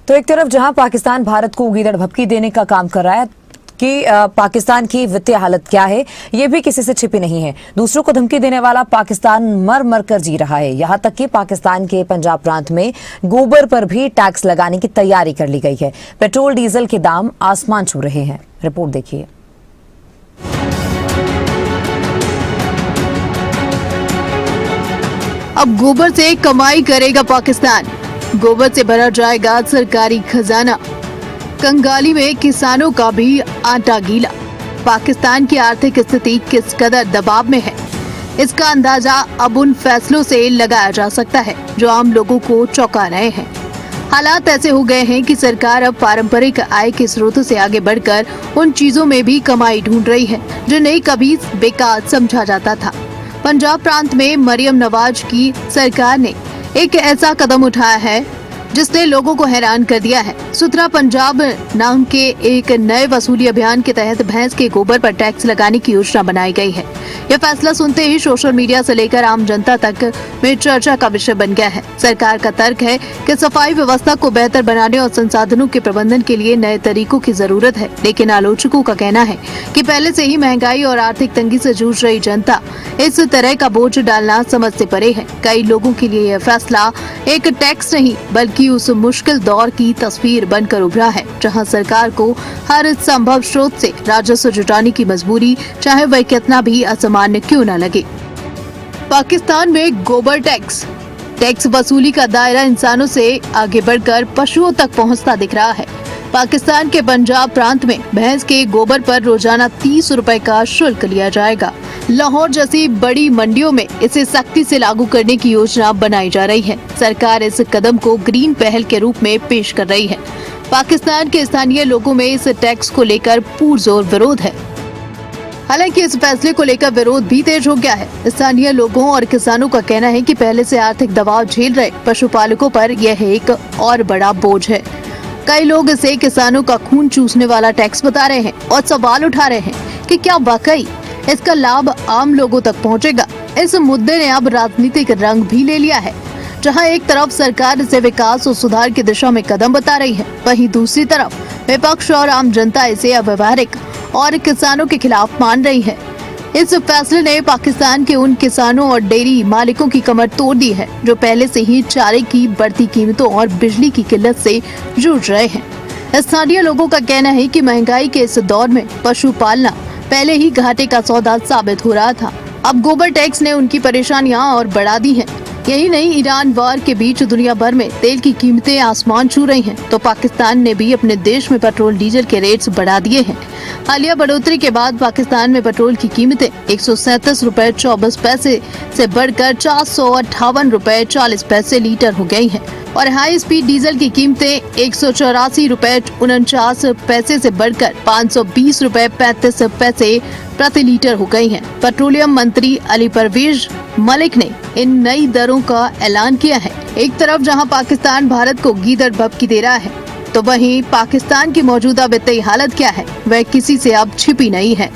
तो एक तरफ जहां पाकिस्तान भारत को गीदड़ भभकी देने का काम कर रहा है कि पाकिस्तान की वित्तीय हालत क्या है ये भी किसी से छिपी नहीं है। दूसरों को धमकी देने वाला पाकिस्तान मर मर कर जी रहा है। यहां तक कि पाकिस्तान के पंजाब प्रांत में गोबर पर भी टैक्स लगाने की तैयारी कर ली गई है। पेट्रोल डीजल के दाम आसमान छू रहे हैं। रिपोर्ट देखिए। अब गोबर से कमाई करेगा पाकिस्तान। गोबर से भरा जाएगा सरकारी खजाना। कंगाली में किसानों का भी आटा गीला। पाकिस्तान की आर्थिक स्थिति किस कदर दबाव में है, इसका अंदाजा अब उन फैसलों से लगाया जा सकता है जो आम लोगों को चौंका रहे हैं। हालात ऐसे हो गए हैं कि सरकार अब पारंपरिक आय के स्रोतों से आगे बढ़कर उन चीजों में भी कमाई ढूंढ रही है जिन्हें कभी बेकार समझा जाता था। पंजाब प्रांत में मरियम नवाज की सरकार ने एक ऐसा कदम उठाया है जिसने लोगों को हैरान कर दिया है। सुथरा पंजाब नाम के एक नए वसूली अभियान के तहत भैंस के गोबर पर टैक्स लगाने की योजना बनाई गई है। यह फैसला सुनते ही सोशल मीडिया से लेकर आम जनता तक में चर्चा का विषय बन गया है। सरकार का तर्क है कि सफाई व्यवस्था को बेहतर बनाने और संसाधनों के प्रबंधन के लिए नए तरीकों की जरूरत है, लेकिन आलोचकों का कहना है कि पहले से ही महंगाई और आर्थिक तंगी से जूझ रही जनता इस तरह का बोझ डालना समझ से परे है। कई लोगों के लिए यह फैसला एक टैक्स नहीं बल्कि उस मुश्किल दौर की तस्वीर बनकर उभरा है जहां सरकार को हर संभव स्रोत से राजस्व जुटाने की मजबूरी, चाहे वह कितना भी असामान्य क्यों न लगे। पाकिस्तान में गोबर टैक्स वसूली का दायरा इंसानों से आगे बढ़कर पशुओं तक पहुंचता दिख रहा है। पाकिस्तान के पंजाब प्रांत में भैंस के गोबर पर रोजाना 30 रुपए का शुल्क लिया जाएगा। लाहौर जैसी बड़ी मंडियों में इसे सख्ती से लागू करने की योजना बनाई जा रही है। सरकार इस कदम को ग्रीन पहल के रूप में पेश कर रही है। पाकिस्तान के स्थानीय लोगों में इस टैक्स को लेकर पुरजोर विरोध है। हालांकि इस फैसले को लेकर विरोध भी तेज हो गया है। स्थानीय लोगों और किसानों का कहना है कि पहले से आर्थिक दबाव झेल रहे पशुपालकों पर यह एक और बड़ा बोझ है। कई लोग इसे किसानों का खून चूसने वाला टैक्स बता रहे हैं और सवाल उठा रहे हैं कि क्या वाकई इसका लाभ आम लोगों तक पहुंचेगा। इस मुद्दे ने अब राजनीतिक रंग भी ले लिया है। जहां एक तरफ सरकार इसे विकास और सुधार की दिशा में कदम बता रही है, वहीं दूसरी तरफ विपक्ष और आम जनता इसे अव्यवहारिक और किसानों के खिलाफ मान रही है। इस फैसले ने पाकिस्तान के उन किसानों और डेयरी मालिकों की कमर तोड़ दी है जो पहले से ही चारे की बढ़ती कीमतों और बिजली की किल्लत से जूझ रहे हैं। स्थानीय लोगों का कहना है कि महंगाई के इस दौर में पशु पालना पहले ही घाटे का सौदा साबित हो रहा था। अब गोबर टैक्स ने उनकी परेशानियां और बढ़ा दी हैं। यही नहीं, ईरान वार के बीच दुनिया भर में तेल की कीमतें आसमान छू रही हैं, तो पाकिस्तान ने भी अपने देश में पेट्रोल डीजल के रेट्स बढ़ा दिए हैं। हालिया बढ़ोतरी के बाद पाकिस्तान में पेट्रोल की कीमतें 137 रुपए 24 पैसे से बढ़कर 458 रुपए 40 पैसे लीटर हो गई हैं और हाई स्पीड डीजल की कीमतें 184 रुपए 49 पैसे से बढ़कर 520 रुपए 35 पैसे प्रति लीटर हो गई हैं। पेट्रोलियम मंत्री अली परवेज मलिक ने इन नई दरों का ऐलान किया है। एक तरफ जहां पाकिस्तान भारत को गीदड़ भभकी दे रहा है, तो वहीं पाकिस्तान की मौजूदा वित्तीय हालत क्या है वह किसी से अब छिपी नहीं है।